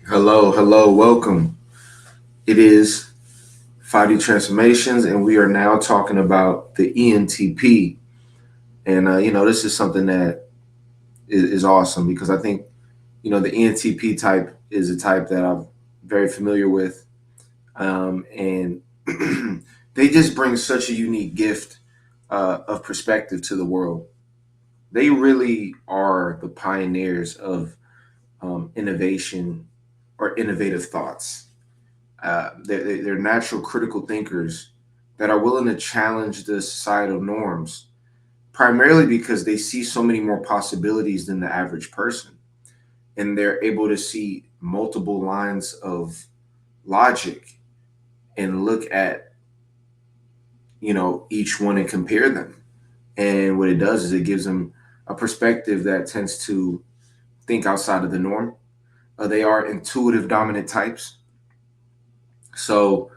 Hello, hello, welcome. It is 5D Transformations, and we are now talking about the ENTP. And, this is something that is awesome because I think, the ENTP type is a type that I'm very familiar with. And they just bring such a unique gift of perspective to the world. They really are the pioneers of innovation or innovative thoughts. They're natural critical thinkers that are willing to challenge the societal norms, primarily because they see so many more possibilities than the average person. And they're able to see multiple lines of logic and look at, each one and compare them. And what it does is it gives them a perspective that tends to think outside of the norm. They are intuitive dominant types. So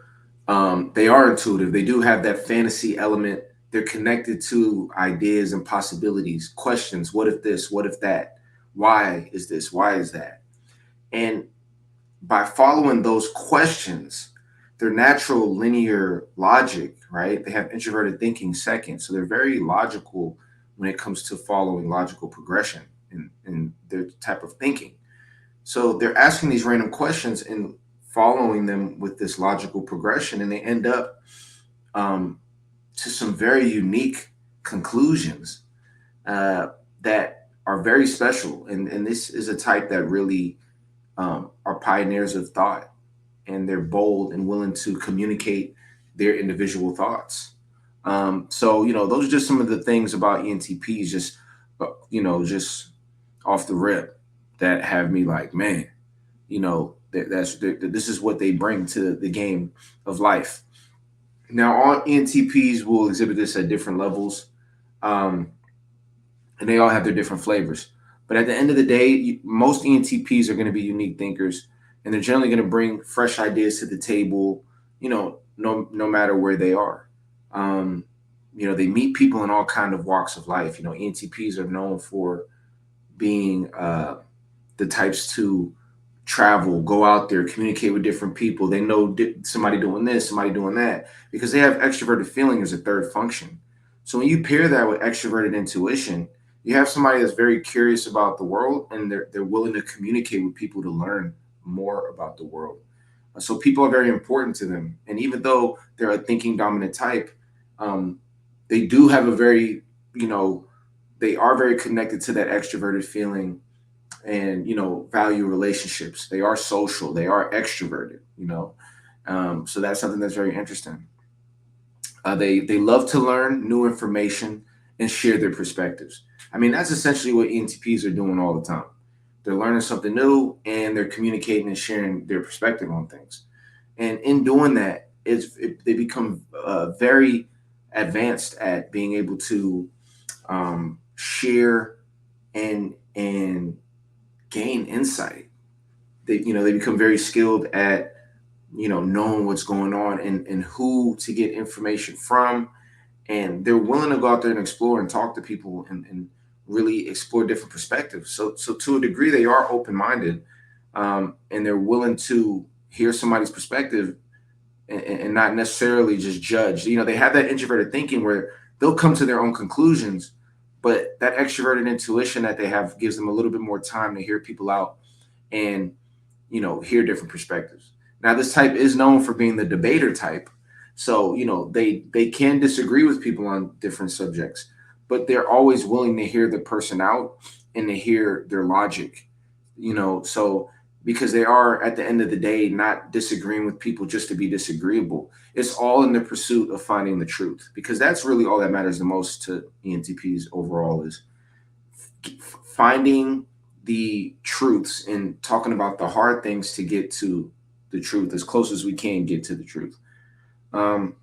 they are intuitive. They do have that fantasy element. They're connected to ideas and possibilities, questions. What if this? What if that? Why is this? Why is that? And by following those questions, their natural linear logic, right? They have introverted thinking second. So they're very logical when it comes to following logical progression in their type of thinking. So they're asking these random questions and following them with this logical progression, and they end up um, to some very unique conclusions uh, that are very special. And this is a type that really are pioneers of thought, and they're bold and willing to communicate their individual thoughts. So those are just some of the things about ENTPs, just off the rip, that have me like, man, this is what they bring to the game of life. Now, all ENTPs will exhibit this at different levels, um, and they all have their different flavors. But at the end of the day, most ENTPs are going to be unique thinkers, and they're generally going to bring fresh ideas to the table. No matter where they are. Um, they meet people in all kind of walks of life. ENTPs are known for being the types to travel, go out there, communicate with different people. They know somebody doing this, somebody doing that, because they have extroverted feeling as a third function. So when you pair that with extroverted intuition, you have somebody that's very curious about the world, and they're willing to communicate with people to learn more about the world. So people are very important to them, and even though they're a thinking dominant type, um, they do have a very, you know, they are very connected to that extroverted feeling, and value relationships. They are social, they are extroverted. So that's something that's very interesting. They love to learn new information and share their perspectives. I mean, that's essentially what ENTPs are doing all the time. They're learning something new, and they're communicating and sharing their perspective on things. And in doing that, they become very advanced at being able to share and gain insight. They become very skilled at knowing what's going on, and who to get information from, and they're willing to go out there and explore and talk to people, and really explore different perspectives. So to a degree, they are open-minded, and they're willing to hear somebody's perspective, and not necessarily just judge. They have that introverted thinking where they'll come to their own conclusions, but that extroverted intuition that they have gives them a little bit more time to hear people out, and hear different perspectives. Now, this type is known for being the debater type, so they can disagree with people on different subjects, but they're always willing to hear the person out and to hear their logic. So because they are, at the end of the day, not disagreeing with people just to be disagreeable. It's all in the pursuit of finding the truth, because that's really all that matters the most to ENTPs overall, is finding the truths and talking about the hard things to get to the truth, as close as we can get to the truth. Um,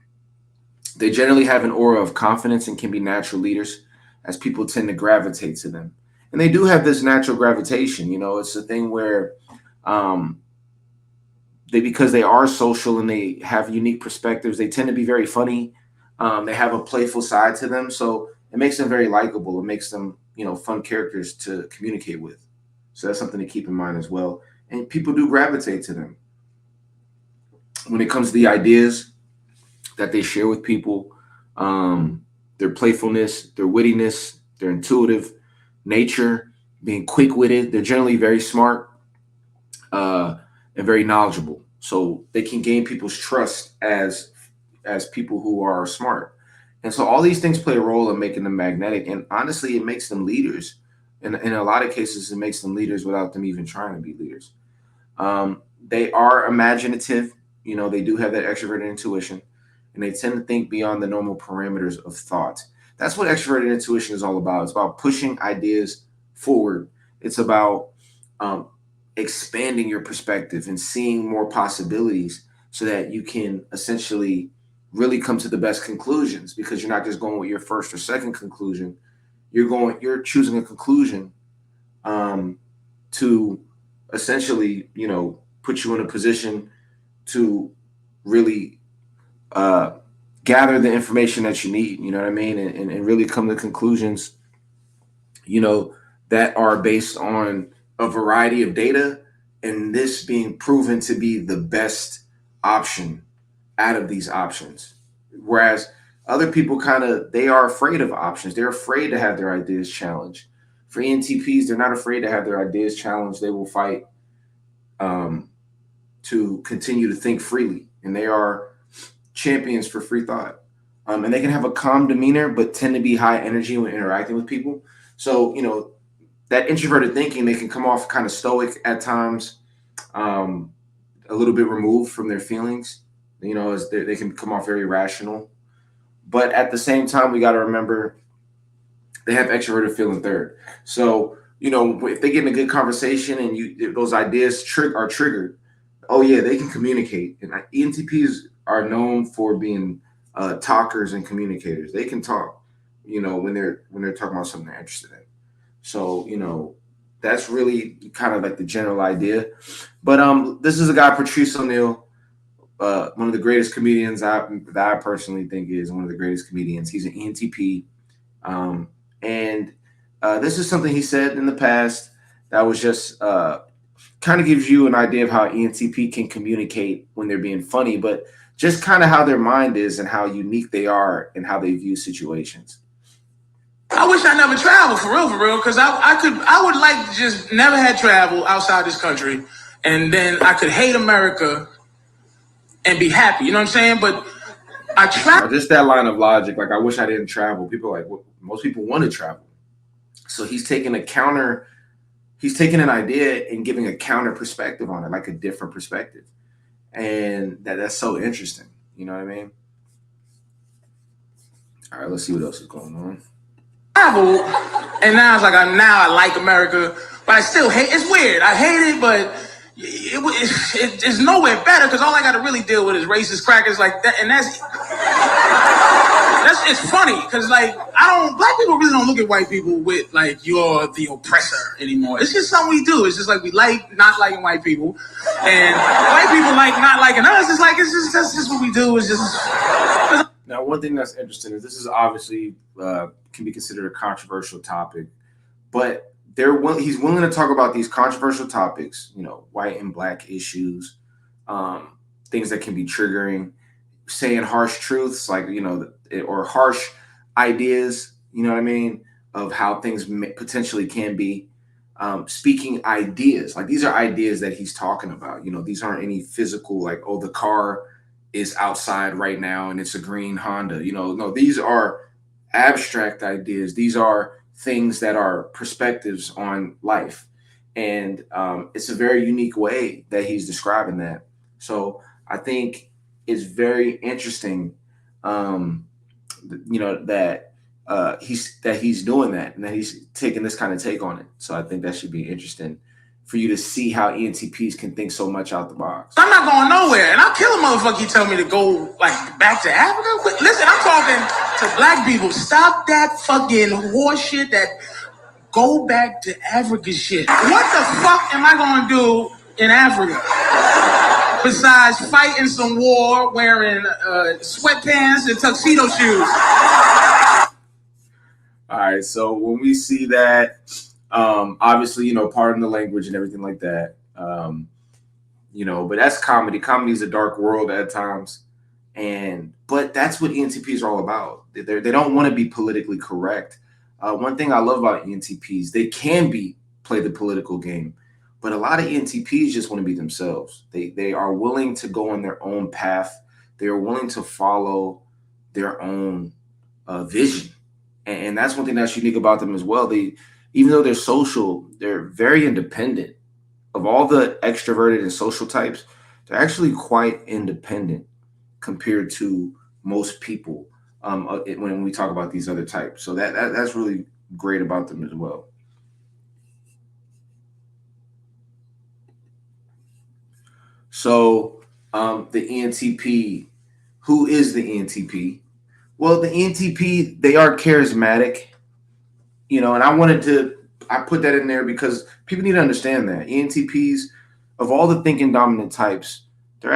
they generally have an aura of confidence and can be natural leaders, as people tend to gravitate to them. And they do have this natural gravitation. It's a thing where um, because they are social and they have unique perspectives, they tend to be very funny. They have a playful side to them, so it makes them very likable. It makes them, fun characters to communicate with. So that's something to keep in mind as well. and people do gravitate to them. When it comes to the ideas that they share with people, their playfulness, their wittiness, their intuitive nature, being quick witted, they're generally very smart uh, and very knowledgeable. So they can gain people's trust as people who are smart. And so all these things play a role in making them magnetic. And honestly, it makes them leaders. In a lot of cases, it makes them leaders without them even trying to be leaders. They are imaginative. They do have that extroverted intuition, and they tend to think beyond the normal parameters of thought. That's what extroverted intuition is all about. It's about pushing ideas forward. It's about um, expanding your perspective and seeing more possibilities so that you can essentially really come to the best conclusions, because you're not just going with your first or second conclusion. You're choosing a conclusion um, to essentially, put you in a position to really uh, gather the information that you need, you know what I mean? And really come to conclusions, you know, that are based on a variety of data, and this being proven to be the best option out of these options. Whereas other people they are afraid of options. They're afraid to have their ideas challenged. For ENTPs, they're not afraid to have their ideas challenged. They will fight um, to continue to think freely, and they are champions for free thought. And they can have a calm demeanor, but tend to be high energy when interacting with people. So, that introverted thinking, they can come off kind of stoic at times, um, a little bit removed from their feelings. As they can come off very rational. But at the same time, we got to remember they have extroverted feeling third. So, if they get in a good conversation and if those ideas are triggered, oh yeah, they can communicate. And ENTPs are known for being talkers and communicators. They can talk, when they're talking about something they're interested in. So, that's really kind of like the general idea. But this is a guy, Patrice O'Neill, one of the greatest comedians that I personally think is one of the greatest comedians. He's an ENTP. Um, and this is something he said in the past that was just kind of gives you an idea of how ENTP can communicate when they're being funny, but just kind of how their mind is and how unique they are and how they view situations. I wish I never traveled for real, because I would like to just never had travel outside this country, and then I could hate America and be happy. You know what I'm saying? But I travel. Just that line of logic, like I wish I didn't travel. People are like, well, most people want to travel. So he's taking an idea and giving a counter perspective on it, like a different perspective. And that's so interesting. You know what I mean? All right, let's see what else is going on. Travel, and now it's like I like America, but I still hate. It's weird. I hate it, but it's nowhere better, because all I got to really deal with is racist crackers like that, and that's it's funny, because like black people really don't look at white people with like you're the oppressor anymore. It's just something we do. It's just like we like not liking white people, and white people like not liking us. It's like that's just what we do. It's just. Now, one thing that's interesting is this is obviously can be considered a controversial topic, but he's willing to talk about these controversial topics, white and black issues, things that can be triggering, saying harsh truths, like, or harsh ideas, you know what I mean, of how things potentially can be. Speaking ideas, like these are ideas that he's talking about. These aren't any physical, like, oh, the car is outside right now and it's a green Honda. No, these are abstract ideas. These are things that are perspectives on life. And it's a very unique way that he's describing that. So I think it's very interesting, that he's doing that and that he's taking this kind of take on it. So I think that should be interesting for you to see how ENTPs can think so much out the box. I'm not going nowhere, and I'll kill a motherfucker. You tell me to go like back to Africa. Listen, I'm talking to black people. Stop that fucking horse shit. That go back to Africa shit. What the fuck am I going to do in Africa besides fighting some war, wearing sweatpants and tuxedo shoes? All right, so when we see that, obviously, pardon the language and everything like that. Um, but that's comedy. Comedy is a dark world at times, but that's what ENTPs are all about. They don't want to be politically correct. One thing I love about ENTPs, they can play the political game, but a lot of ENTPs just want to be themselves. They are willing to go on their own path. They are willing to follow their own vision, and that's one thing that's unique about them as well. Even though they're social, they're very independent. Of all the extroverted and social types, they're actually quite independent compared to most people when we talk about these other types. So that's really great about them as well. So the ENTP, who is the ENTP? Well, the ENTP, they are charismatic, and I put that in there because people need to understand that ENTPs, of all the thinking dominant types, they're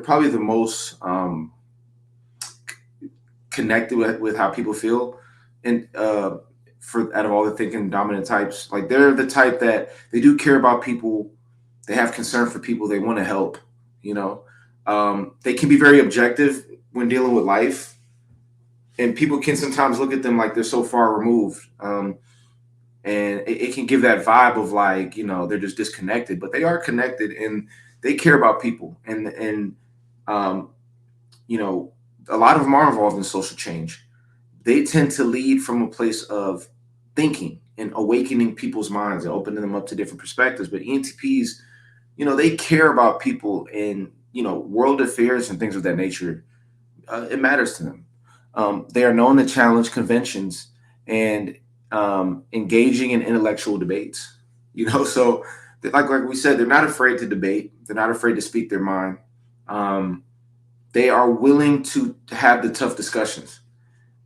probably the most connected with how people feel. And for out of all the thinking dominant types, like they're the type that they do care about people. They have concern for people. They want to help, you know. They can be very objective when dealing with life, and people can sometimes look at them like they're so far removed. And it can give that vibe of like, they're just disconnected, but they are connected and they care about people. And um, a lot of them are involved in social change. They tend to lead from a place of thinking and awakening people's minds and opening them up to different perspectives. But ENTPs, they care about people and, world affairs and things of that nature. It matters to them. They are known to challenge conventions and engaging in intellectual debates. So like we said, they're not afraid to debate. They're not afraid to speak their mind. Um, they are willing to have the tough discussions,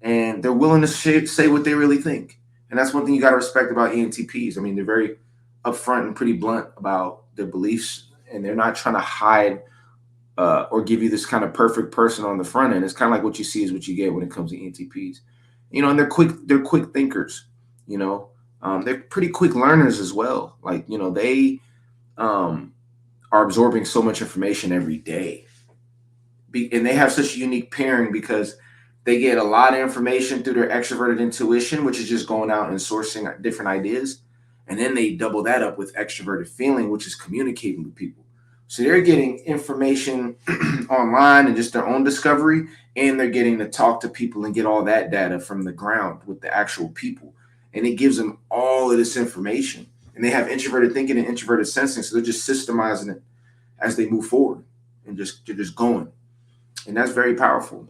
and they're willing to say what they really think. And that's one thing you got to respect about ENTPs. I mean, they're very upfront and pretty blunt about their beliefs, and they're not trying to hide or give you this kind of perfect person on the front end. It's kind of like what you see is what you get when it comes to ENTPs. And they're quick. They're quick thinkers. They're pretty quick learners as well. Like they are absorbing so much information every day, and they have such a unique pairing because they get a lot of information through their extroverted intuition, which is just going out and sourcing different ideas. And then they double that up with extroverted feeling, which is communicating with people. So they're getting information online and just their own discovery, and they're getting to talk to people and get all that data from the ground with the actual people. And it gives them all of this information. And they have introverted thinking and introverted sensing, so they're just systemizing it as they move forward and they're just going. And that's very powerful.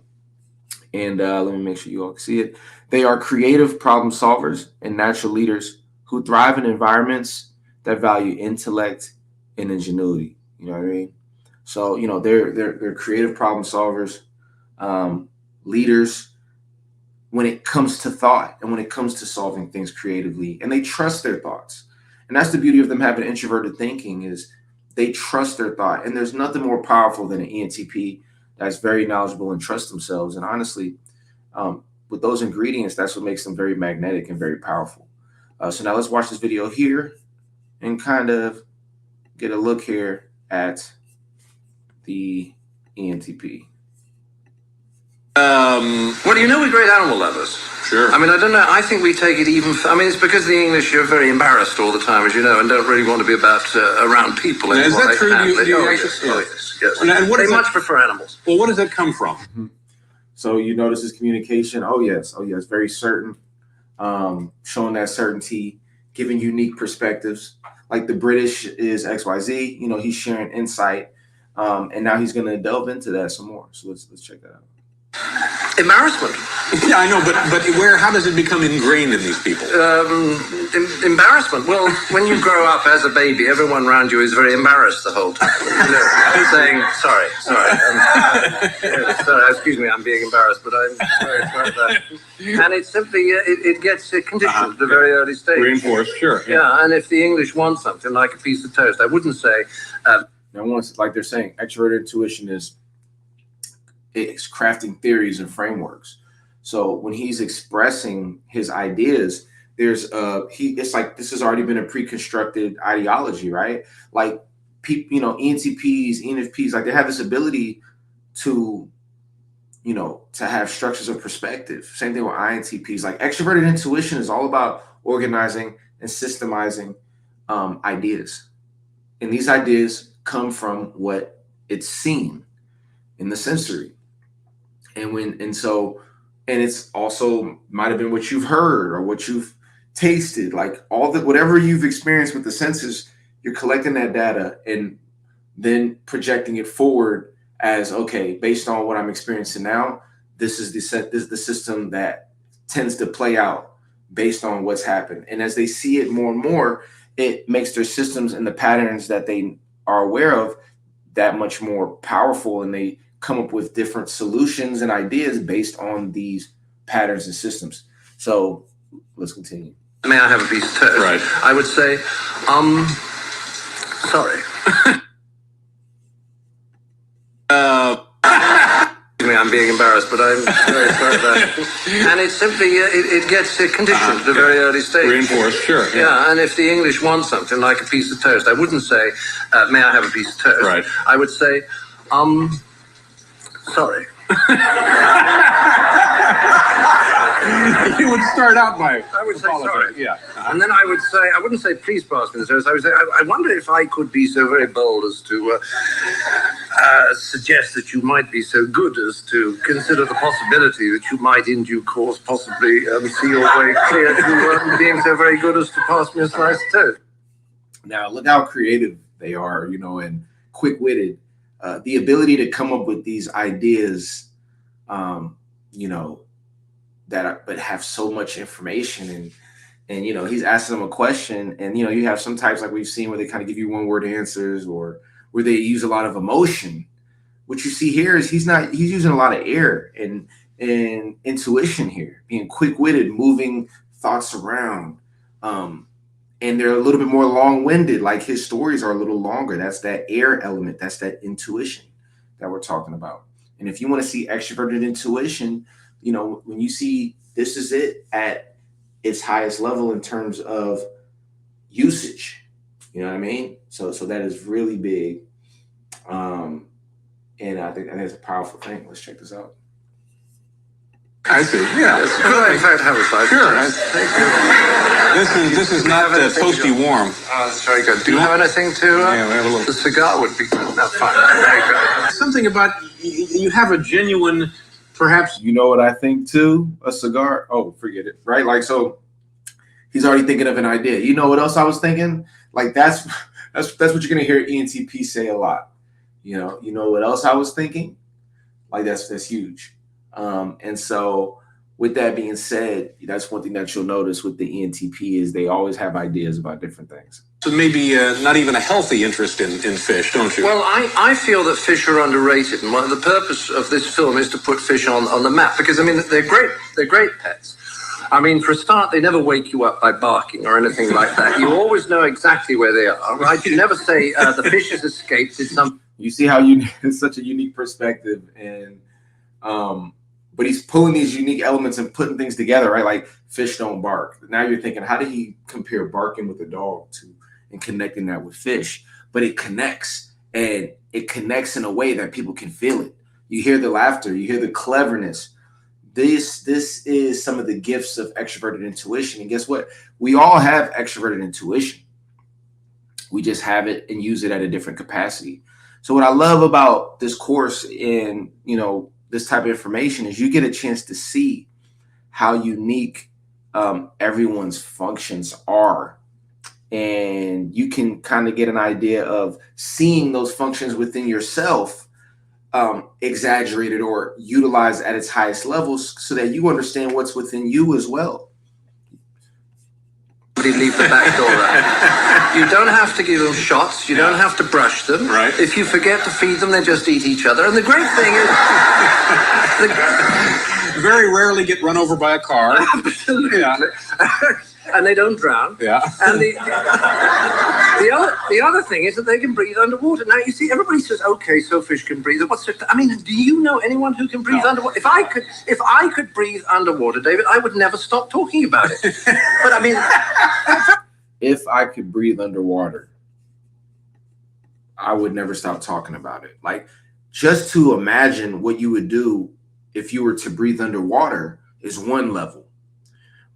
And let me make sure you all can see it. They are creative problem solvers and natural leaders who thrive in environments that value intellect and ingenuity. You know what I mean? So they're creative problem solvers, leaders when it comes to thought and when it comes to solving things creatively, and they trust their thoughts. And that's the beauty of them having introverted thinking is they trust their thought. And there's nothing more powerful than an ENTP that's very knowledgeable and trust themselves. And honestly, with those ingredients, that's what makes them very magnetic and very powerful. So now let's watch this video here and kind of get a look here at the ENTP. Well, we're great animal lovers. Sure. I mean, I don't know. I think we take it even. I mean, it's because the English are very embarrassed all the time, as you know, and don't really want to be around people Now, anymore. is that true? They, Do you oh, actually? yes, oh, yes, yes. And what they is much that? prefer animals. Well, what does that come from? Mm-hmm. So you notice his communication. Oh yes, very certain, showing that certainty, giving unique perspectives. Like the British is XYZ. He's sharing insight, and now he's going to delve into that some more. So let's check that out. Embarrassment. Yeah, I know, but how does it become ingrained in these people? Embarrassment. Well, when you grow up as a baby, everyone around you is very embarrassed the whole time. Saying, sorry. Sorry, excuse me, I'm being embarrassed, but I'm sorry about that. And it's simply, it gets conditioned at a very early stage. Reinforced, sure. Yeah, and if the English want something like a piece of toast, I wouldn't say... Now, once, like they're saying, extroverted intuition is crafting theories and frameworks. So when he's expressing his ideas, There's it's like this has already been a pre-constructed ideology, right? Like people, ENTPs, ENFPs, like they have this ability to, to have structures of perspective. Same thing with INTPs. Like extroverted intuition is all about organizing and systemizing ideas. And these ideas come from what it's seen in the sensory. And it's also might have been what you've heard or what you've tasted, like whatever you've experienced with the senses, you're collecting that data and then projecting it forward as, okay, based on what I'm experiencing now, this is the system that tends to play out based on what's happened. And as they see it more and more, it makes their systems and the patterns that they are aware of that much more powerful, and they come up with different solutions and ideas based on these patterns and systems. So let's continue. May I have a piece of toast? Right. I would say, sorry. I'm being embarrassed, but I'm very sorry about it. And it's simply, it gets conditioned at a very early stage. Reinforced, sure. Yeah, and if the English want something like a piece of toast, I wouldn't say, may I have a piece of toast? Right. I would say, sorry. You would start out by. I would say sorry. Yeah. And then I would say, I wouldn't say, please pass me the toast. I would say, I wonder if I could be so very bold as to suggest that you might be so good as to consider the possibility that you might, in due course, possibly see your way clear to being so very good as to pass me a slice of toast. Now, look how creative they are, and quick-witted. The ability to come up with these ideas, but have so much information, and he's asking them a question, and you have some types like we've seen where they kind of give you one-word answers, or where they use a lot of emotion. What you see here is he's using a lot of air and intuition here, being quick-witted, moving thoughts around, and they're a little bit more long-winded. Like his stories are a little longer. That's that air element. That's that intuition that we're talking about. And if you want to see extroverted intuition, when you see this is it at its highest level in terms of usage, you know what I mean? So that is really big. And I think it's a powerful thing. Let's check this out. I see. Yeah. Could I in fact have a slice? Sure. Thank you. This is not toasty warm. Oh, that's very good. Do you have anything to? Yeah, we have a little. The cigar would be good. No, fine. There you go. Something about you have a genuine, perhaps. You know what I think too? A cigar. Oh, forget it. Right? Like, so he's already thinking of an idea. You know what else I was thinking? Like that's what you're gonna hear ENTP say a lot. You know what else I was thinking? Like that's huge. And so with that being said, that's one thing that you'll notice with the ENTP is they always have ideas about different things. So maybe not even a healthy interest in fish, don't you? Well, I feel that fish are underrated, and one of the purpose of this film is to put fish on the map, because I mean they're great pets. I mean, for a start, they never wake you up by barking or anything like that. You always know exactly where they are, right? You never say the fish has escaped. It's some. You see how it's such a unique perspective, and but he's pulling these unique elements and putting things together, right? Like fish don't bark. Now you're thinking, how did he compare barking with a dog and connecting that with fish? But it connects, and it connects in a way that people can feel it. You hear the laughter, you hear the cleverness. This is some of the gifts of extroverted intuition. And guess what? We all have extroverted intuition. We just have it and use it at a different capacity. So what I love about this course and, this type of information is you get a chance to see how unique everyone's functions are. And you can kind of get an idea of seeing those functions within yourself exaggerated or utilized at its highest levels so that you understand what's within you as well. Leave the back door open. You don't have to give them shots. You don't have to brush them. Right. If you forget to feed them, they just eat each other. And the great thing is, very rarely get run over by a car. Absolutely. Yeah. And they don't drown. Yeah. And The other thing is that they can breathe underwater. Now, you see, everybody says, okay, so fish can breathe. What's it? I mean, do you know anyone who can breathe underwater? If I could breathe underwater, David, I would never stop talking about it. But I mean, if I could breathe underwater, I would never stop talking about it. Like, just to imagine what you would do if you were to breathe underwater is one level.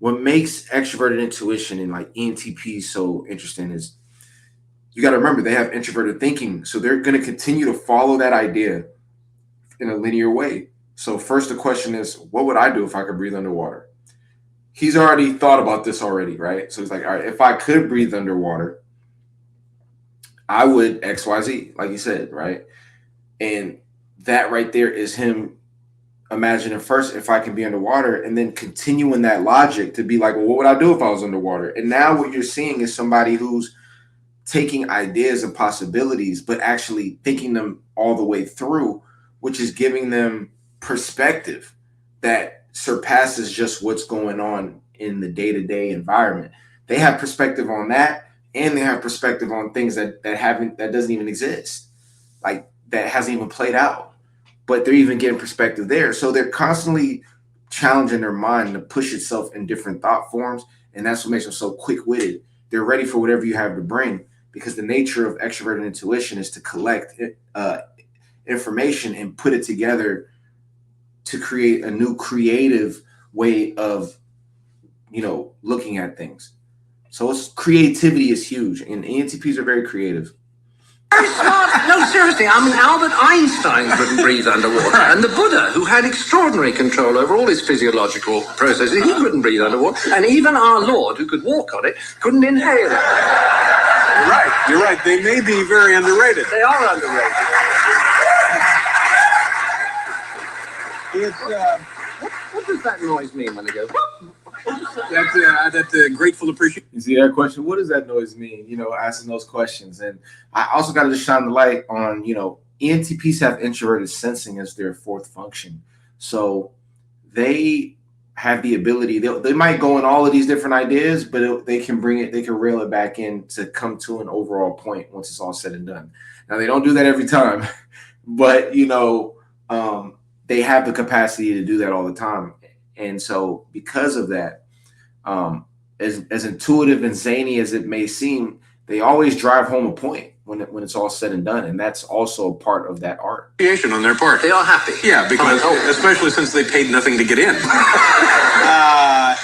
What makes extroverted intuition and like ENTP so interesting is you got to remember they have introverted thinking. So they're going to continue to follow that idea in a linear way. So first the question is, what would I do if I could breathe underwater? He's already thought about this already, right? So he's like, all right, if I could breathe underwater, I would XYZ, like you said, right? And that right there is him imagining first if I can be underwater and then continuing that logic to be like, well, what would I do if I was underwater? And now what you're seeing is somebody who's taking ideas and possibilities, but actually thinking them all the way through, which is giving them perspective that surpasses just what's going on in the day-to-day environment. They have perspective on that, and they have perspective on things that doesn't even exist, like that hasn't even played out, but they're even getting perspective there. So they're constantly challenging their mind to push itself in different thought forms, and that's what makes them so quick-witted. They're ready for whatever you have to bring, because the nature of extroverted intuition is to collect information and put it together to create a new creative way of, looking at things. So creativity is huge, and ENTPs are very creative. very smart. No, seriously, I mean, Albert Einstein couldn't breathe underwater. And the Buddha, who had extraordinary control over all his physiological processes, he couldn't breathe underwater. And even our Lord, who could walk on it, couldn't inhale it. You're right. They may be very underrated. They are underrated. What does that noise mean when they go, whoop? That's grateful appreciation. You see that question? What does that noise mean? Asking those questions. And I also got to just shine the light on, ENTPs have introverted sensing as their fourth function. So they have the ability, they might go in all of these different ideas, but they can reel it back in to come to an overall point once it's all said and done. Now, they don't do that every time, but, they have the capacity to do that all the time. And so because of that, as intuitive and zany as it may seem, they always drive home a point when it's all said and done. And that's also part of that art. Appreciation on their part. They are happy. Yeah, because especially since they paid nothing to get in.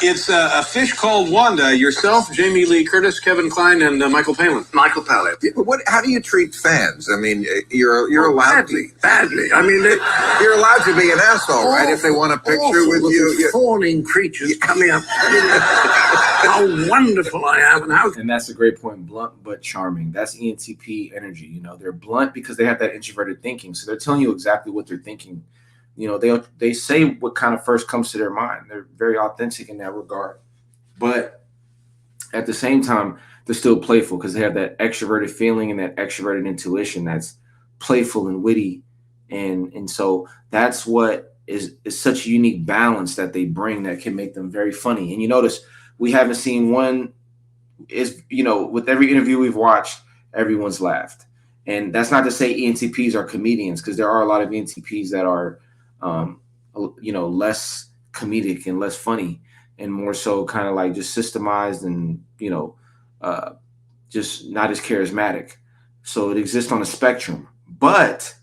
It's a fish called Wanda. Yourself, Jamie Lee Curtis, Kevin Kline, and Michael Palin. Michael Palin. Yeah, but how do you treat fans? I mean, you're allowed Badly. I mean, you're allowed to be an asshole, right? If they want a picture with you, fawning creatures coming up. How wonderful I am, and that's a great point. Blunt but charming. That's ENTP energy. They're blunt because they have that introverted thinking, so they're telling you exactly what they're thinking. They say what kind of first comes to their mind. They're very authentic in that regard, but at the same time, they're still playful because they have that extroverted feeling and that extroverted intuition that's playful and witty, and so that's what is such a unique balance that they bring that can make them very funny. And you notice we haven't seen one is, with every interview we've watched, everyone's laughed. And that's not to say ENTPs are comedians, because there are a lot of ENTPs that are, less comedic and less funny and more so kind of like just systemized and, just not as charismatic. So it exists on a spectrum. But,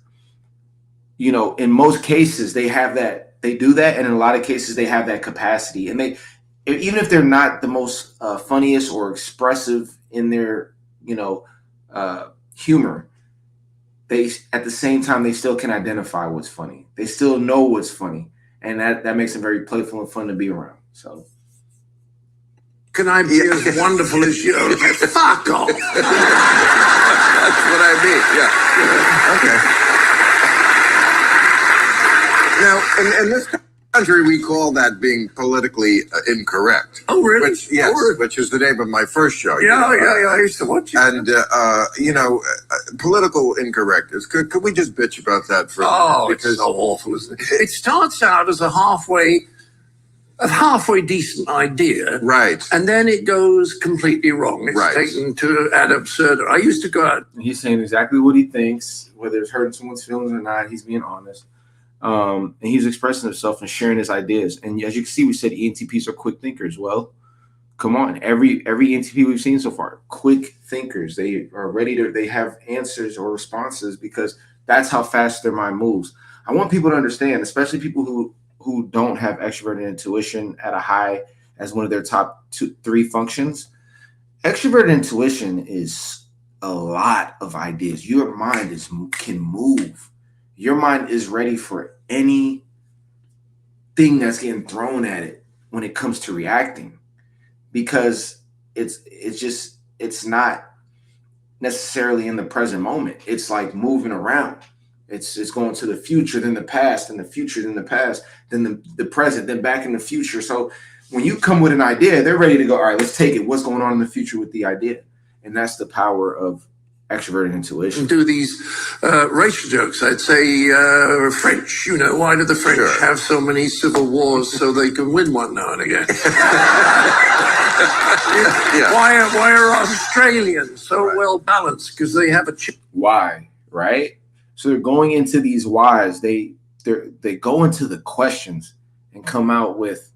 in most cases, they do that. And in a lot of cases, they have that capacity. And even if they're not the most funniest or expressive in their, humor, they at the same time they still can identify what's funny. They still know what's funny, and that makes them very playful and fun to be around. So, can I be as wonderful as you? Fuck off. that's what I mean. Yeah. Okay. Now, in this country, we call that being politically incorrect. Oh, really? Which is the name of my first show. Yeah. I used to watch it. And, political incorrectness. Could we just bitch about that for a minute? Because it's so awful, isn't it? It starts out as a halfway a halfway decent idea. Right. And then it goes completely wrong. It's taken to ad absurdum. I used to go out. He's saying exactly what he thinks, whether it's hurting someone's feelings or not. He's being honest. And he's expressing himself and sharing his ideas. And as you can see, we said ENTPs are quick thinkers. Well, come on, every ENTP we've seen so far, quick thinkers. They are ready to. They have answers or responses because that's how fast their mind moves. I want people to understand, especially people who don't have extroverted intuition at a high as one of their top 2-3 functions. Extroverted intuition is a lot of ideas. Your mind can move. Your mind is ready for anything that's getting thrown at it when it comes to reacting, because it's not necessarily in the present moment. It's like moving around. It's going to the future, then the past, then the future, then the past, then the present, then back in the future. So when you come with an idea, they're ready to go, all right, let's take it. What's going on in the future with the idea? And that's the power of extroverted intuition. Do these racial jokes. I'd say French, why do the French have so many civil wars so they can win one now and again? Why are Australians so well balanced? Because they have a why, right? So they're going into these whys. They go into the questions and come out with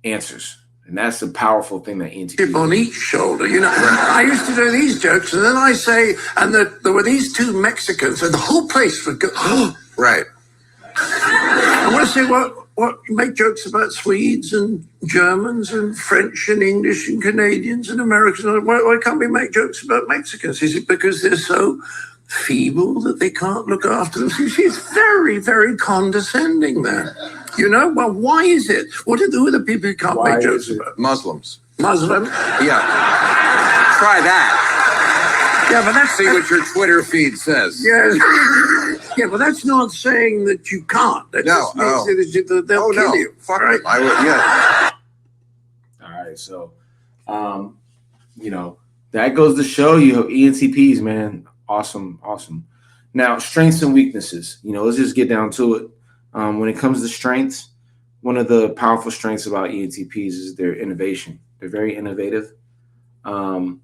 answers. And that's the powerful thing that ENTP chip on each shoulder. I used to do these jokes, and then I say, and there were these two Mexicans, and the whole place would go, oh. Right. I want to say, what make jokes about Swedes and Germans and French and English and Canadians and Americans. Why can't we make jokes about Mexicans? Is it because they're so feeble that they can't look after them? She's very, very condescending there. Well, why is it? Who are the people who can't make jokes about? Muslims. Muslim? Yeah. Try that. Yeah, but that's... See what your Twitter feed says. Yes. Yeah, but that's not saying that you can't. That just means that they'll kill you. Fuck right? I would, yeah. All right, so, that goes to show you ENTPs, man. Awesome. Now, strengths and weaknesses. Let's just get down to it. When it comes to strengths, one of the powerful strengths about ENTPs is their innovation. They're very innovative. And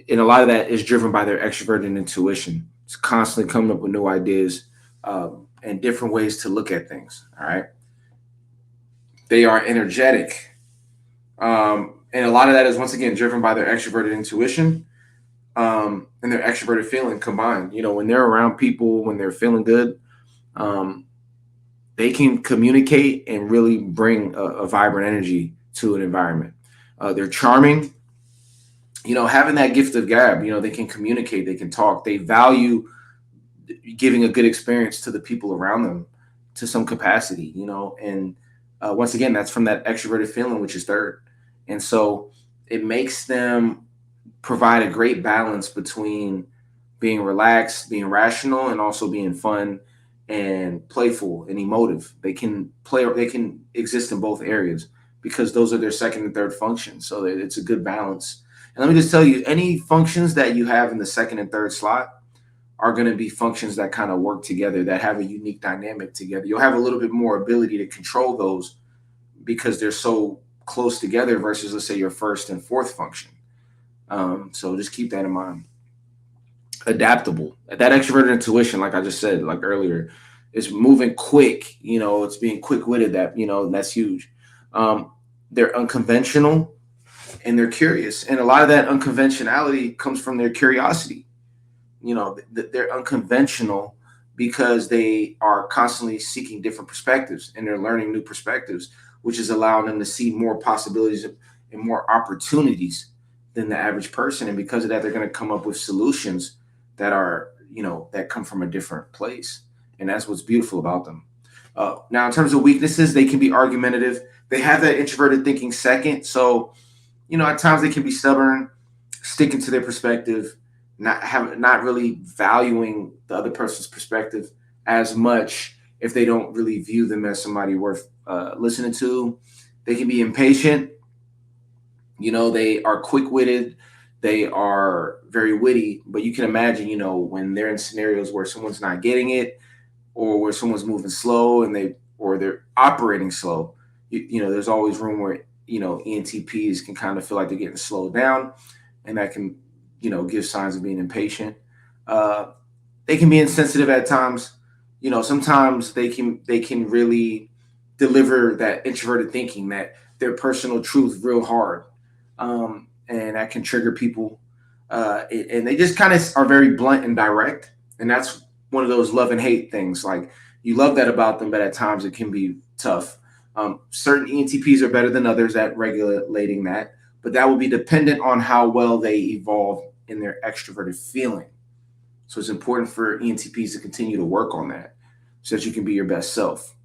a lot of that is driven by their extroverted intuition. It's constantly coming up with new ideas and different ways to look at things. All right. They are energetic. And a lot of that is, once again, driven by their extroverted intuition and their extroverted feeling combined. When they're around people, when they're feeling good, they can communicate and really bring a vibrant energy to an environment. They're charming. Having that gift of gab, they can communicate, they can talk. They value giving a good experience to the people around them to some capacity, and once again, that's from that extroverted feeling, which is third. And so it makes them provide a great balance between being relaxed, being rational, and also being fun and playful and emotive. They can exist in both areas because those are their second and third functions. So it's a good balance. And let me just tell you, any functions that you have in the second and third slot are going to be functions that kind of work together, that have a unique dynamic together. You'll have a little bit more ability to control those because they're so close together versus, let's say, your first and fourth function. So just keep that in mind. Adaptable. That extroverted intuition, like I just said, like earlier, is moving quick. It's being quick-witted. That's huge. They're unconventional and they're curious, and a lot of that unconventionality comes from their curiosity. They're unconventional because they are constantly seeking different perspectives and they're learning new perspectives, which is allowing them to see more possibilities and more opportunities than the average person. And because of that, they're going to come up with solutions that are, that come from a different place. And that's what's beautiful about them. Now, in terms of weaknesses, they can be argumentative. They have that introverted thinking second. So, at times they can be stubborn, sticking to their perspective, not really valuing the other person's perspective as much if they don't really view them as somebody worth listening to. They can be impatient. They are quick-witted. They are very witty, but you can imagine, when they're in scenarios where someone's not getting it or where someone's moving slow or they're operating slow, there's always room where ENTPs can kind of feel like they're getting slowed down, and that can give signs of being impatient. They can be insensitive at times. Sometimes they can really deliver that introverted thinking, that their personal truth real hard, and that can trigger people. And they just kind of are very blunt and direct, and that's one of those love and hate things. Like, you love that about them, but at times it can be tough. Certain ENTPs are better than others at regulating that, but that will be dependent on how well they evolve in their extroverted feeling. So it's important for ENTPs to continue to work on that so that you can be your best self.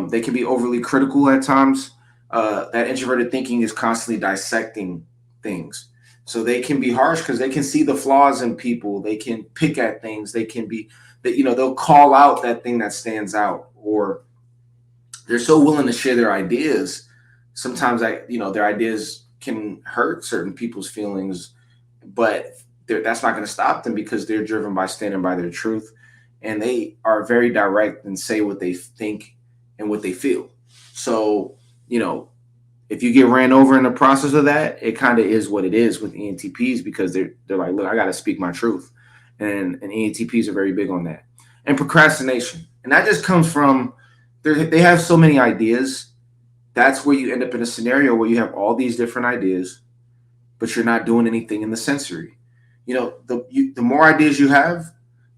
They can be overly critical at times. That introverted thinking is constantly dissecting things. So they can be harsh because they can see the flaws in people. They can pick at things. They can be that, they'll call out that thing that stands out, or they're so willing to share their ideas. Sometimes their ideas can hurt certain people's feelings, but that's not going to stop them because they're driven by standing by their truth, and they are very direct and say what they think and what they feel. So, if you get ran over in the process of that, it kind of is what it is with ENTPs, because they're like, look, I got to speak my truth. And ENTPs are very big on that. And procrastination. And that just comes from, they have so many ideas. That's where you end up in a scenario where you have all these different ideas, but you're not doing anything in the sensory. The more ideas you have,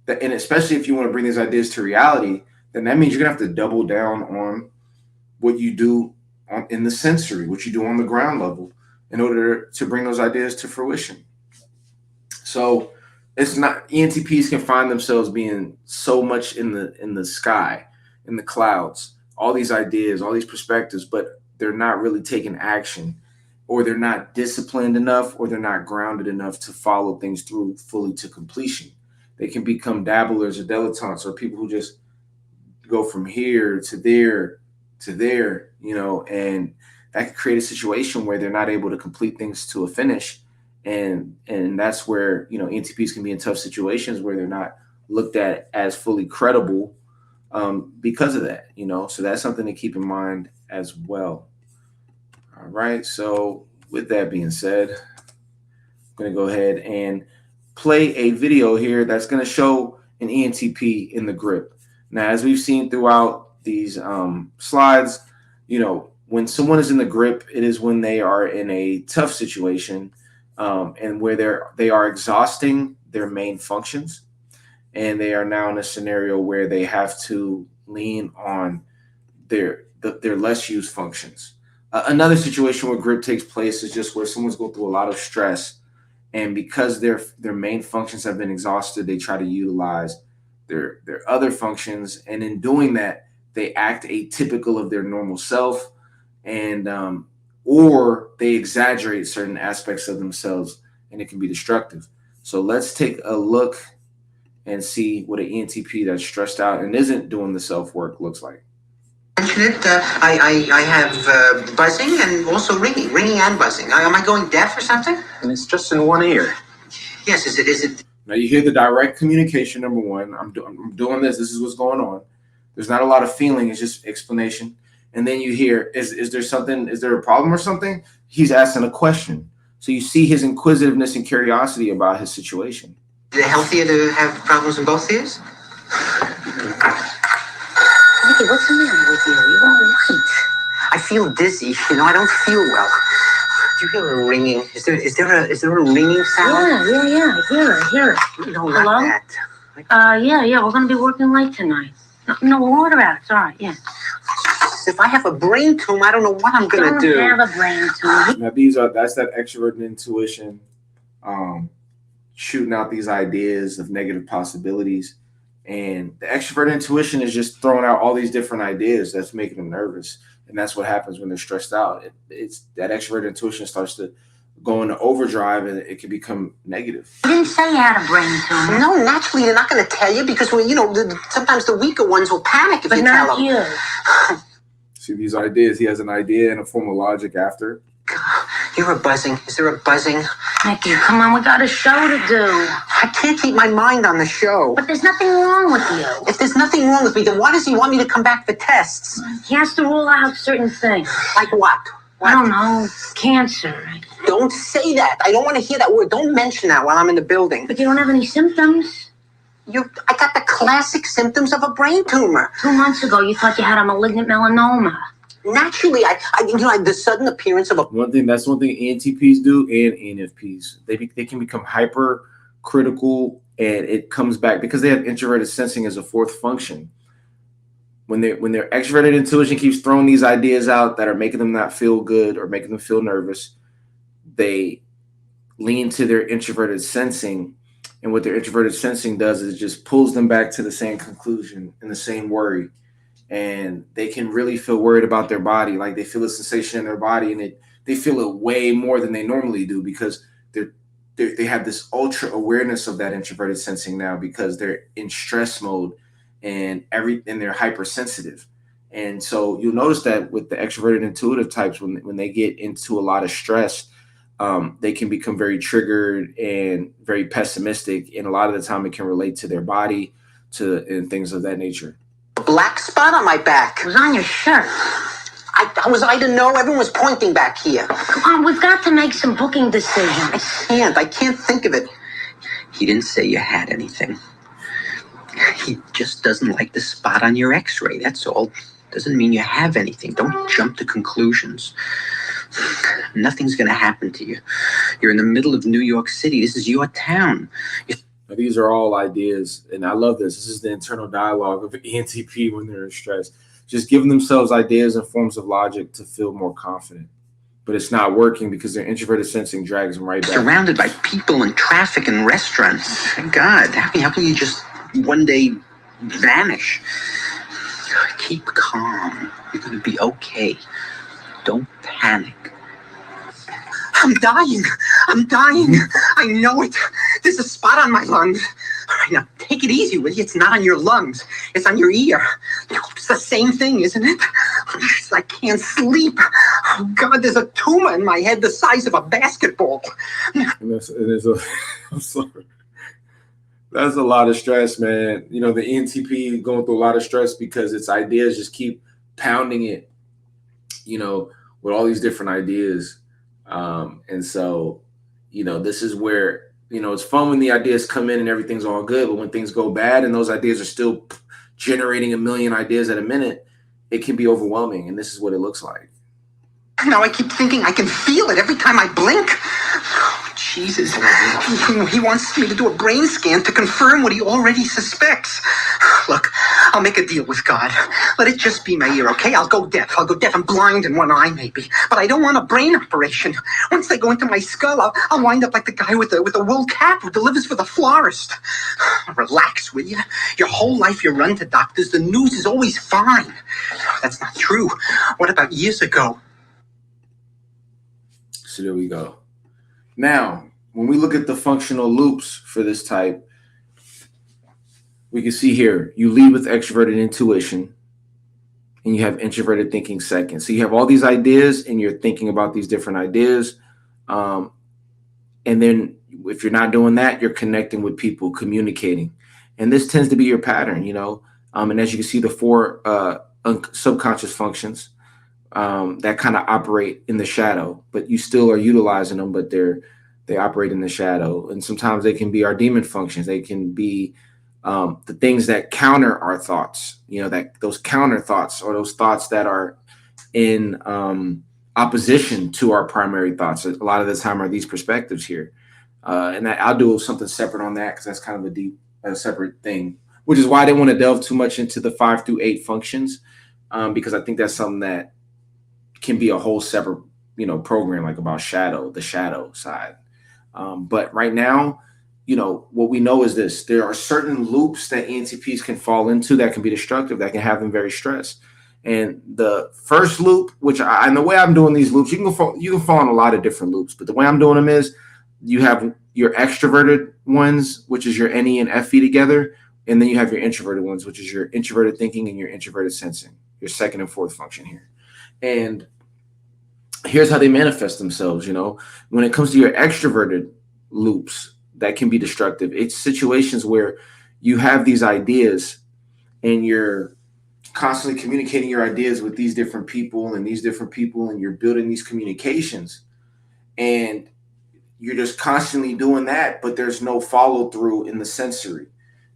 and especially if you want to bring these ideas to reality, then that means you're going to have to double down on what you do in the sensory, what you do on the ground level, in order to bring those ideas to fruition. So it's not, ENTPs can find themselves being so much in the sky, in the clouds, all these ideas, all these perspectives, but they're not really taking action, or they're not disciplined enough, or they're not grounded enough to follow things through fully to completion. They can become dabblers or dilettantes, or people who just go from here to there to there, and that could create a situation where they're not able to complete things to a finish. And that's where, ENTPs can be in tough situations where they're not looked at as fully credible because of that, so that's something to keep in mind as well. All right. So with that being said, I'm going to go ahead and play a video here that's going to show an ENTP in the grip. Now, as we've seen throughout these slides, when someone is in the grip, it is when they are in a tough situation, and where they are exhausting their main functions, and they are now in a scenario where they have to lean on their less used functions. Another situation where grip takes place is just where someone's going through a lot of stress, and because their main functions have been exhausted, they try to utilize their other functions, and in doing that, they act atypical of their normal self, and or they exaggerate certain aspects of themselves, and it can be destructive. So let's take a look and see what an ENTP that's stressed out and isn't doing the self-work looks like. I have buzzing and also ringing and buzzing. Am I going deaf or something? And it's just in one ear. Yes, is it? Now you hear the direct communication, number one. I'm doing this. This is what's going on. There's not a lot of feeling. It's just explanation. And then you hear, is there something? Is there a problem or something? He's asking a question. So you see his inquisitiveness and curiosity about his situation. Is it healthier to have problems in both ears? Nikki, what's the matter with you? You're all white. I feel dizzy. I don't feel well. Do you hear a ringing? Is there a ringing sound? Yeah. I hear it. No, Hello? not that. Yeah. We're gonna be working late tonight. No, we'll order out. It's all right. Yeah. If I have a brain tumor, I don't know what I'm gonna do. Don't have a brain tumor. Now that's that extrovert intuition, shooting out these ideas of negative possibilities. And the extrovert intuition is just throwing out all these different ideas that's making them nervous. And that's what happens when they're stressed out. It's that extrovert intuition starts to go into overdrive, and it can become negative. You didn't say you had a brain tumor. No, naturally, they're not going to tell you because, sometimes the weaker ones will panic if you tell them. But not you. See these ideas. He has an idea and a form of logic after. You're a buzzing. Is there a buzzing? Mickey, come on, we got a show to do. I can't keep my mind on the show. But there's nothing wrong with you. If there's nothing wrong with me, then why does he want me to come back for tests? He has to rule out certain things. Like what? I don't know, cancer. Don't say that. I don't want to hear that word. Don't mention that while I'm in the building. But you don't have any symptoms. I got the classic symptoms of a brain tumor. 2 months ago, you thought you had a malignant melanoma. Naturally, I the sudden appearance of a... One thing ENTPs do, and ENFPs, they can become hyper critical, and it comes back because they have introverted sensing as a fourth function. When their extroverted intuition keeps throwing these ideas out that are making them not feel good or making them feel nervous, they lean to their introverted sensing. And what their introverted sensing does is it just pulls them back to the same conclusion and the same worry. And they can really feel worried about their body. Like they feel a sensation in their body, and they feel it way more than they normally do because they have this ultra awareness of that introverted sensing now because they're in stress mode and they're hypersensitive. And so you'll notice that with the extroverted intuitive types, when they get into a lot of stress, they can become very triggered and very pessimistic. And a lot of the time it can relate to their body and things of that nature. Black spot on my back. It was on your shirt. How was I to know? Everyone was pointing back here. Come on, we've got to make some booking decisions. I can't think of it. He didn't say you had anything. He just doesn't like the spot on your x-ray, that's all. Doesn't mean you have anything. Don't jump to conclusions. Nothing's going to happen to you. You're in the middle of New York City. This is your town. Now, these are all ideas, and I love this. This is the internal dialogue of ENTP when they're in stress. Just giving themselves ideas and forms of logic to feel more confident. But it's not working because their introverted sensing drags them right back. Surrounded by people and traffic and restaurants. God, how can you just one day vanish? Keep calm. You're going to be okay. Don't panic. I'm dying. I know it. There's a spot on my lungs. All right, now take it easy with you. It's not on your lungs. It's on your ear. It's the same thing, isn't it? I can't sleep. Oh, God, there's a tumor in my head the size of a basketball. I'm sorry. That's a lot of stress, man. You know, the ENTP going through a lot of stress because its ideas just keep pounding it, you know, with all these different ideas. And so, you know, this is where, you know, it's fun when the ideas come in and everything's all good, but when things go bad and those ideas are still generating a million ideas at a minute, it can be overwhelming. And this is what it looks like. Now I keep thinking I can feel it every time I blink. Jesus. He wants me to do a brain scan to confirm what he already suspects. Look, I'll make a deal with God. Let it just be my ear, okay? I'll go deaf. I'm blind in one eye, maybe. But I don't want a brain operation. Once they go into my skull, I'll wind up like the guy with the wool cap who delivers for the florist. Relax, will you? Your whole life you run to doctors. The news is always fine. That's not true. What about years ago? So there we go. Now, when we look at the functional loops for this type, we can see here, you lead with extroverted intuition and you have introverted thinking second. So you have all these ideas and you're thinking about these different ideas. And then if you're not doing that, you're connecting with people, communicating. And this tends to be your pattern, you know. And as you can see, the 4 subconscious functions that kind of operate in the shadow, but you still are utilizing them, but they operate in the shadow. And sometimes they can be our demon functions. They can be the things that counter our thoughts, you know, that those counter thoughts or those thoughts that are in opposition to our primary thoughts. A lot of the time are these perspectives here. And I'll do something separate on that because that's kind of a separate thing, which is why I didn't want to delve too much into the 5 through 8 functions, because I think that's something that can be a whole separate, you know, program, like about the shadow side. But right now, you know, what we know is this: there are certain loops that ENTPs can fall into that can be destructive, that can have them very stressed. And the first loop, and the way I'm doing these loops, you can fall in a lot of different loops, but the way I'm doing them is you have your extroverted ones, which is your NE and FE together, and then you have your introverted ones, which is your introverted thinking and your introverted sensing, your second and fourth function here. And here's how they manifest themselves. When it comes to your extroverted loops, that can be destructive. It's situations where you have these ideas and you're constantly communicating your ideas with these different people and these different people, and you're building these communications, and you're just constantly doing that, but there's no follow through in the sensory.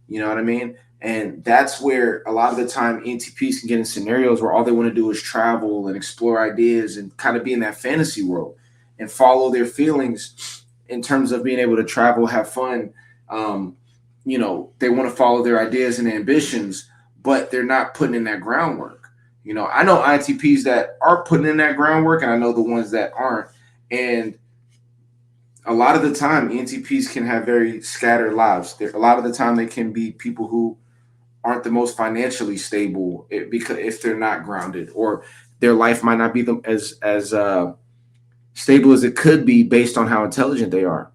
You know what I mean? And that's where a lot of the time ENTPs can get in scenarios where all they want to do is travel and explore ideas and kind of be in that fantasy world and follow their feelings in terms of being able to travel, have fun. Um, they want to follow their ideas and ambitions, but they're not putting in that groundwork. I know INTPs that are putting in that groundwork, and I know the ones that aren't. And a lot of the time, ENTPs can have very scattered lives. A lot of the time, they can be people who aren't the most financially stable because if they're not grounded, or their life might not be as stable as it could be based on how intelligent they are.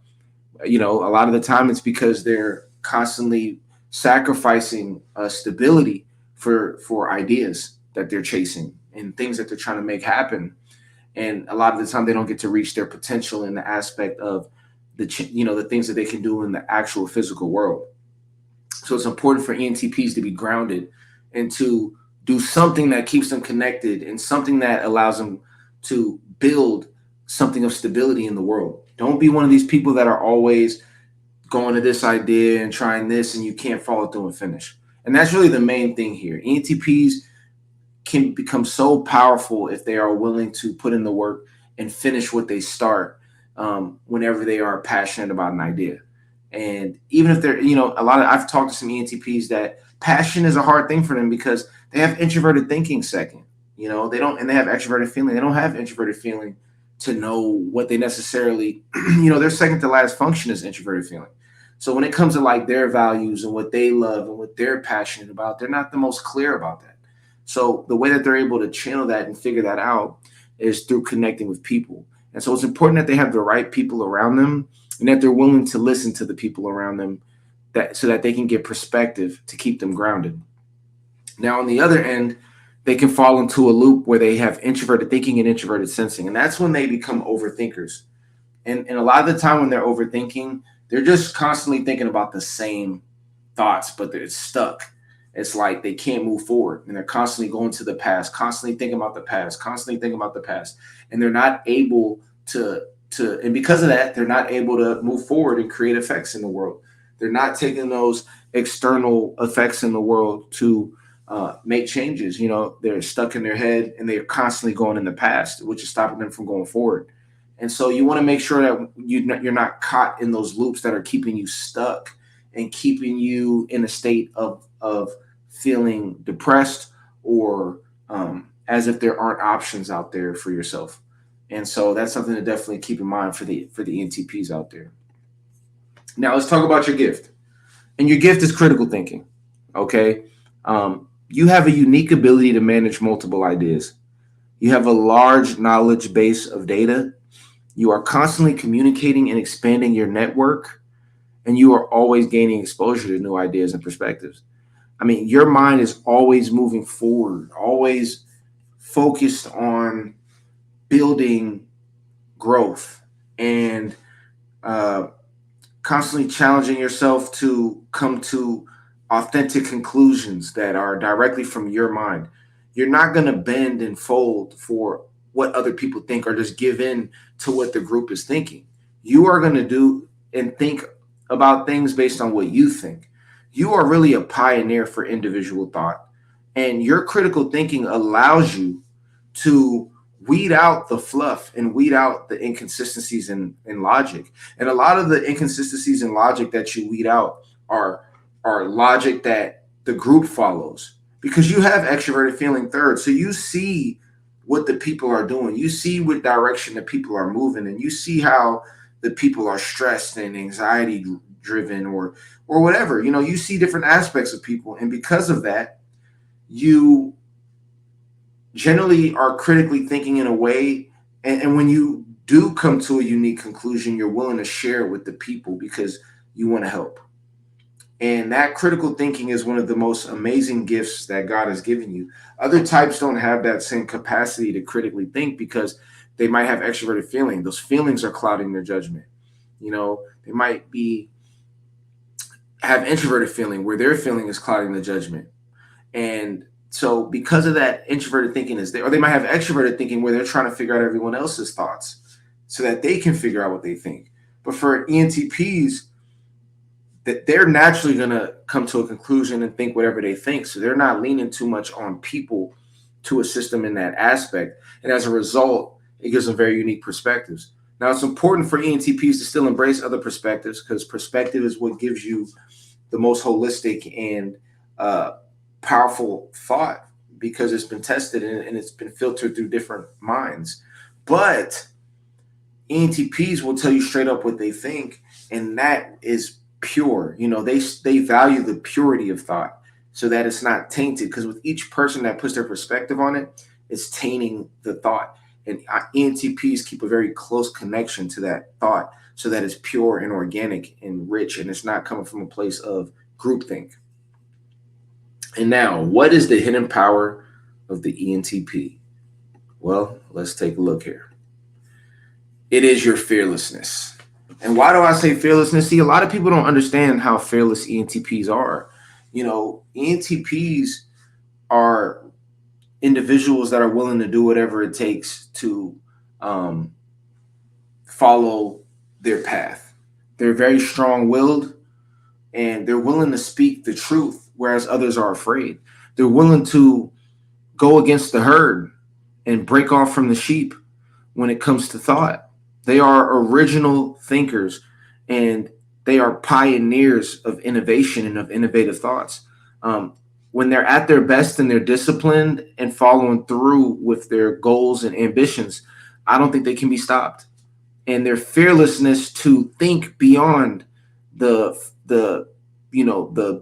A lot of the time it's because they're constantly sacrificing stability for ideas that they're chasing and things that they're trying to make happen. And a lot of the time they don't get to reach their potential in the aspect of the things that they can do in the actual physical world. So it's important for ENTPs to be grounded and to do something that keeps them connected and something that allows them to build something of stability in the world. Don't be one of these people that are always going to this idea and trying this and you can't follow through and finish. And that's really the main thing here. ENTPs can become so powerful if they are willing to put in the work and finish what they start whenever they are passionate about an idea. And even if they're, I've talked to some ENTPs that passion is a hard thing for them because they have introverted thinking second. They don't, and they have extroverted feeling. They don't have introverted feeling to know what they necessarily, their second to last function is introverted feeling. So when it comes to like their values and what they love and what they're passionate about, they're not the most clear about that. So the way that they're able to channel that and figure that out is through connecting with people. And so it's important that they have the right people around them and that they're willing to listen to the people around them so that they can get perspective to keep them grounded. Now, on the other end, they can fall into a loop where they have introverted thinking and introverted sensing. And that's when they become overthinkers. And a lot of the time when they're overthinking, they're just constantly thinking about the same thoughts, but they're stuck. It's like they can't move forward and they're constantly going to the past, constantly thinking about the past, constantly thinking about the past. And they're not able and because of that, they're not able to move forward and create effects in the world. They're not taking those external effects in the world to make changes. They're stuck in their head and they're constantly going in the past, which is stopping them from going forward. And so you want to make sure that you're not caught in those loops that are keeping you stuck and keeping you in a state of feeling depressed or as if there aren't options out there for yourself. And so that's something to definitely keep in mind for the ENTPs out there. Now let's talk about your gift. And your gift is critical thinking. Okay. You have a unique ability to manage multiple ideas. You have a large knowledge base of data. You are constantly communicating and expanding your network, and you are always gaining exposure to new ideas and perspectives. I mean, your mind is always moving forward, always focused on building growth and constantly challenging yourself to come to authentic conclusions that are directly from your mind. You're not going to bend and fold for what other people think or just give in to what the group is thinking. You are going to do and think about things based on what you think. You are really a pioneer for individual thought, and your critical thinking allows you to weed out the fluff and weed out the inconsistencies in logic. And a lot of the inconsistencies in logic that you weed out are logic that the group follows because you have extroverted feeling third. So you see what the people are doing. You see what direction the people are moving, and you see how the people are stressed and anxiety driven or whatever. You see different aspects of people, and because of that, you generally are critically thinking in a way, and when you do come to a unique conclusion, you're willing to share it with the people because you want to help. And that critical thinking is one of the most amazing gifts that God has given you. Other types don't have that same capacity to critically think because they might have extroverted feeling. Those feelings are clouding their judgment. They might have introverted feeling where their feeling is clouding the judgment. And so because of that, introverted thinking is there. Or they might have extroverted thinking where they're trying to figure out everyone else's thoughts so that they can figure out what they think. But for ENTPs, that they're naturally going to come to a conclusion and think whatever they think. So they're not leaning too much on people to assist them in that aspect. And as a result, it gives them very unique perspectives. Now, it's important for ENTPs to still embrace other perspectives, because perspective is what gives you the most holistic and powerful thought, because it's been tested and it's been filtered through different minds. But ENTPs will tell you straight up what they think, and that is pure. They value the purity of thought so that it's not tainted, because with each person that puts their perspective on it, it's tainting the thought. And ENTPs keep a very close connection to that thought so that it's pure and organic and rich, and it's not coming from a place of groupthink. And now, what is the hidden power of the ENTP? Well, let's take a look here. It is your fearlessness. And why do I say fearlessness? See, a lot of people don't understand how fearless ENTPs are. ENTPs are individuals that are willing to do whatever it takes to follow their path. They're very strong-willed, and they're willing to speak the truth, whereas others are afraid. They're willing to go against the herd and break off from the sheep when it comes to thought. They are original thinkers, and they are pioneers of innovation and of innovative thoughts. When they're at their best and they're disciplined and following through with their goals and ambitions, I don't think they can be stopped. And their fearlessness to think beyond the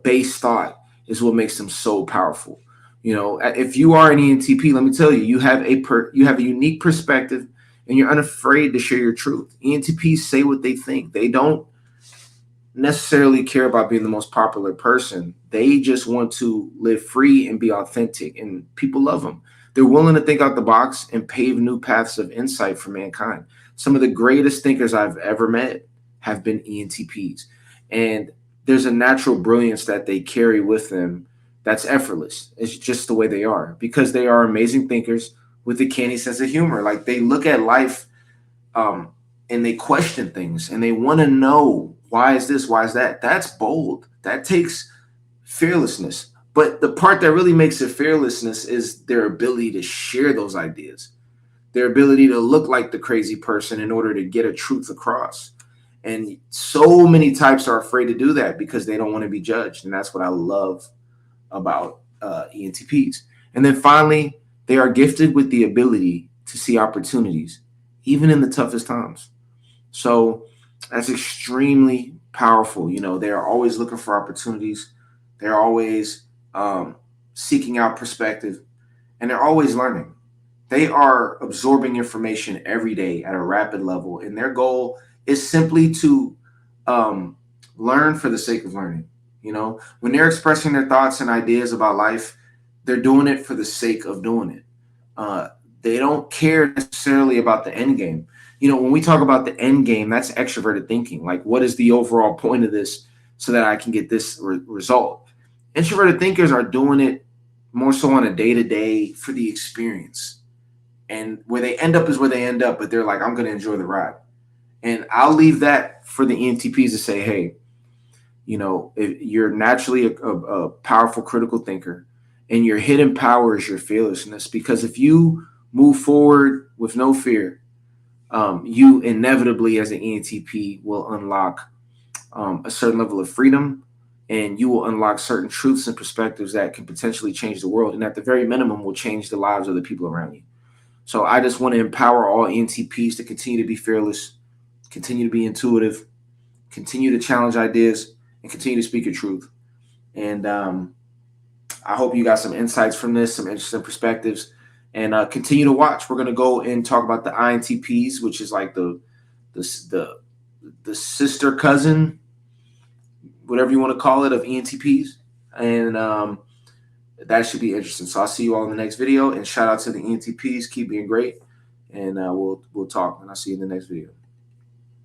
base thought is what makes them so powerful. If you are an ENTP, let me tell you, you have a unique perspective, and you're unafraid to share your truth. ENTPs say what they think. They don't necessarily care about being the most popular person. They just want to live free and be authentic, and people love them. They're willing to think out the box and pave new paths of insight for mankind. Some of the greatest thinkers I've ever met have been ENTPs, and there's a natural brilliance that they carry with them that's effortless. It's just the way they are, because they are amazing thinkers with a canny sense of humor. Like, they look at life and they question things, and they want to know, why is this? Why is that? That's bold. That takes fearlessness. But the part that really makes it fearlessness is their ability to share those ideas, their ability to look like the crazy person in order to get a truth across. And so many types are afraid to do that because they don't want to be judged. And that's what I love about ENTPs. And then finally, they are gifted with the ability to see opportunities, even in the toughest times. So that's extremely powerful. They are always looking for opportunities. They're always seeking out perspective, and they're always learning. They are absorbing information every day at a rapid level, and their goal is simply to learn for the sake of learning. When they're expressing their thoughts and ideas about life, they're doing it for the sake of doing it. They don't care necessarily about the end game. When we talk about the end game, that's extroverted thinking. Like, what is the overall point of this so that I can get this result? Introverted thinkers are doing it more so on a day-to-day for the experience. And where they end up is where they end up, but they're like, I'm going to enjoy the ride. And I'll leave that for the ENTPs to say, hey, if you're naturally a powerful critical thinker, and your hidden power is your fearlessness. Because if you move forward with no fear, you inevitably, as an ENTP, will unlock a certain level of freedom, and you will unlock certain truths and perspectives that can potentially change the world, and at the very minimum will change the lives of the people around you. So I just want to empower all ENTPs to continue to be fearless, continue to be intuitive, continue to challenge ideas, and continue to speak your truth. And I hope you got some insights from this, some interesting perspectives, and continue to watch. We're going to go and talk about the INTPs, which is like the sister cousin, whatever you want to call it, of ENTPs. And that should be interesting. So I'll see you all in the next video, and shout out to the ENTPs. Keep being great, and we'll talk. And I'll see you in the next video.